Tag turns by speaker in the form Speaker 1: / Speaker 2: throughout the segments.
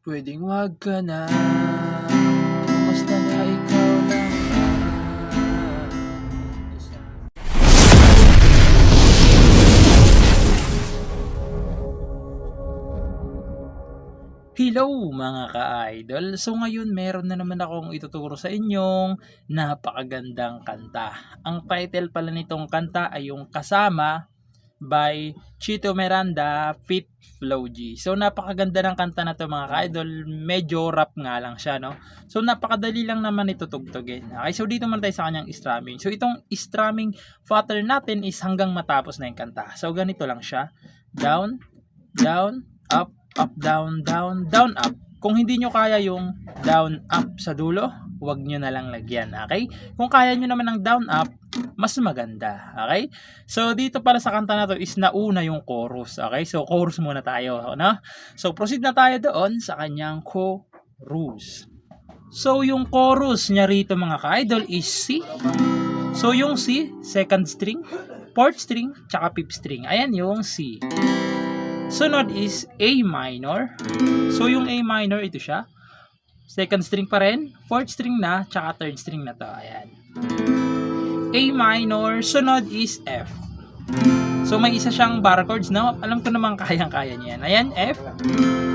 Speaker 1: Puwedeng wag ka na, basta na ikaw lang isa. Hello mga ka-idol! So ngayon meron na naman akong ituturo sa inyong napakagandang kanta. Ang title pala nitong kanta ay yung Kasama by Chito Miranda feat. Flo G. So napakaganda ng kanta na to mga ka-idol. Medyo rap nga lang siya, no? So napakadali lang naman ito tugtugin. Okay, so dito man tayo sa kanyang strumming. So itong strumming pattern natin is hanggang matapos na yung kanta. So ganito lang siya. Down, down, up, up, down, down, down, up. Kung hindi nyo kaya yung down, up sa dulo, huwag nyo na lang lagyan. Okay? Kung kaya nyo naman ng down, up, mas maganda. Okay? So, dito pala sa kanta na to is nauna yung chorus. Okay? So, chorus muna tayo. No? So, proceed na tayo doon sa kanyang chorus. So, yung chorus niya rito mga ka-idol is C. So, yung C, second string, fourth string, tsaka fifth string. Ayan yung C. Sunod is A minor. So, yung A minor, ito siya. Second string pa rin, fourth string na, tsaka third string na to. Ayan. A minor, sunod is F. So, may isa siyang bar chords, no? Alam ko namang kayang-kaya niyan. Ayan, F.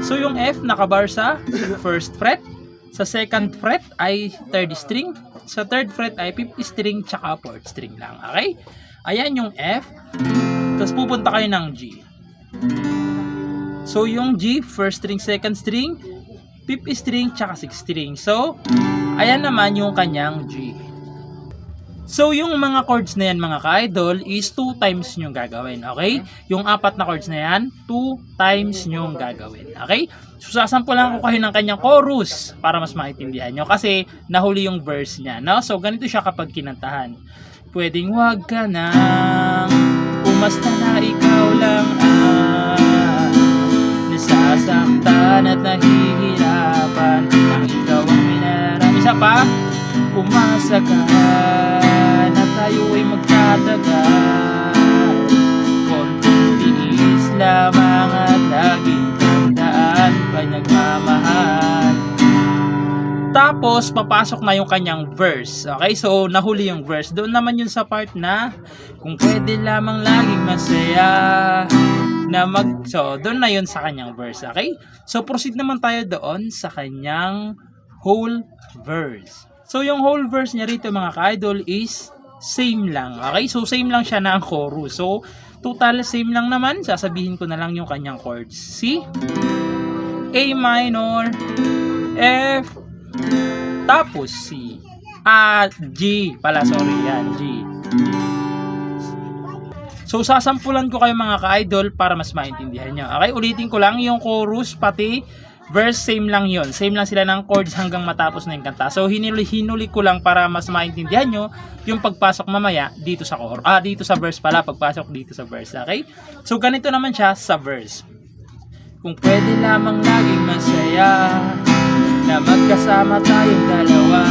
Speaker 1: So, yung F nakabar sa first fret. Sa second fret ay third string. Sa third fret ay fifth string, tsaka fourth string lang. Okay? Ayan yung F. Tapos pupunta kayo ng G. So, yung G, first string, second string, fifth string, tsaka sixth string. So, ayan naman yung kanyang G. So, yung mga chords na yan, mga ka-idol, is 2 times nyo gagawin. Okay? Yung 4 na chords na yan, 2 times nyo gagawin. Okay? So, sasampulan ko kayo ng kanyang chorus para mas maintindihan nyo. Kasi, nahuli yung verse niya. No? So, ganito siya kapag kinantahan. Pwedeng wag ka nang umasta na ikaw lang nasasaktan at nahihirapan nang ikaw ang minarami. Isa pa, umasa ka na tayo ay magtatagal, konting tiis lamang at laging tandaan pa'y nagmamahal. Tapos, papasok na yung kanyang verse. Okay? So, nahuli yung verse. Doon naman yun sa part na kung pwede lamang laging masaya na So, doon na yun sa kanyang verse. Okay? So, proceed naman tayo doon sa kanyang whole verse. So, yung whole verse niya rito mga ka-idol is same lang. Okay? So, same lang siya na ang chorus. So, total same lang naman. Sasabihin ko na lang yung kanyang chords. C, A minor, F, tapos C. G pala, sorry. Yan, G. So, sasampulan ko kayo mga ka-idol para mas maintindihan nyo. Okay, ulitin ko lang yung chorus, pati verse, same lang yon. Same lang sila ng chords hanggang matapos na yung kanta. So, hinuli ko lang para mas maintindihan nyo yung pagpasok mamaya dito sa dito sa verse pala, pagpasok dito sa verse. Okay? So, ganito naman siya sa verse. Kung pwede lamang laging masaya na magkasama tayong dalawa,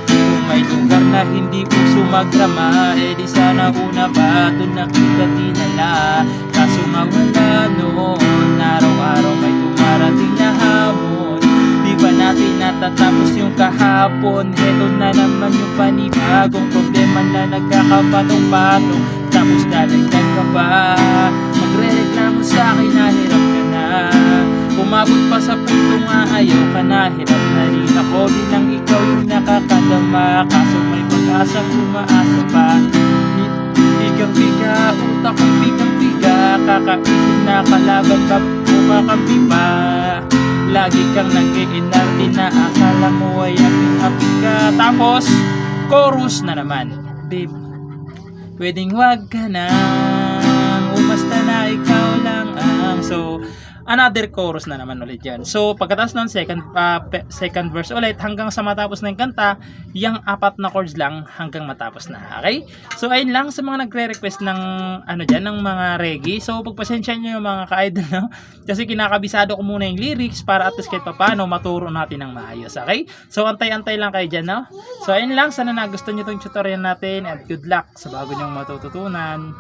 Speaker 1: kung may lugar na hindi puso magdrama, di sana una pa doon nakita tinala. Kaso nga wala noon, araw-araw may tumarating na hamon. Di ba natin natatapos yung kahapon? Heto na naman yung panibagong problema na nagkakapatong-patong. Tapos dadagdag ka pa, magre-reklamo sa akin na hirap ka na. Umabot pa sa punto nga ayaw ka na, hirap na rin ako bilang ikaw yung nakakadama. Kaso may pag-asang umaasa pa, bigang-biga, utak kong bigang-biga, kakaisip na kalaban pa, kumakampi pa. Lagi kang nag-i-inarte na akala mo ay aping-api ka. Tapos, chorus na naman. Babe, pwedeng wag ka na, umasta na ikaw lang ang. So, another chorus na naman ulit yan. So, pagkatapos ng second verse ulit, hanggang sa matapos na yung kanta, yung 4 na chords lang hanggang matapos na. Okay? So, ayun lang sa mga nagre-request ng, ng mga reggae. So, pagpasensya nyo yung mga ka-idol, no? Kasi kinakabisado ko muna yung lyrics para at least kahit paano maturo natin ng maayos. Okay? So, antay-antay lang kayo dyan, no? So, ayun lang. Sana nagustuhan nyo itong tutorial natin and good luck sa bago nyong matututunan.